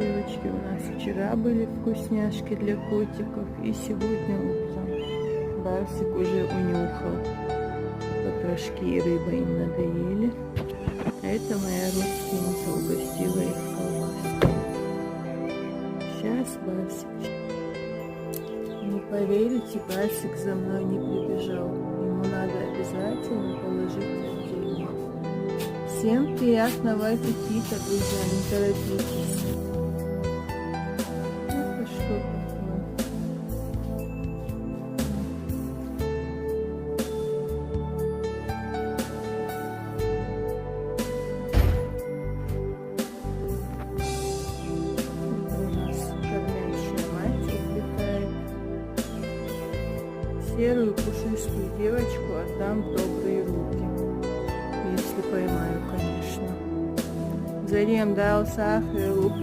Девочки, у нас вчера были вкусняшки для котиков, и сегодня утром Барсик уже унюхал. Потрошки и рыба им надоели. А это моя родственница угостила их колбаской. Сейчас Барсик. Не поверите, Барсик за мной не прибежал. Ему надо обязательно положить отдельно. Всем приятного аппетита, друзья, не торопитесь. Это что такое? Это у нас кормящая мать летает. Серую пушистую девочку отдам в добрые руки. Если поймаю, конечно. Зарем дал сахар, уплетаю.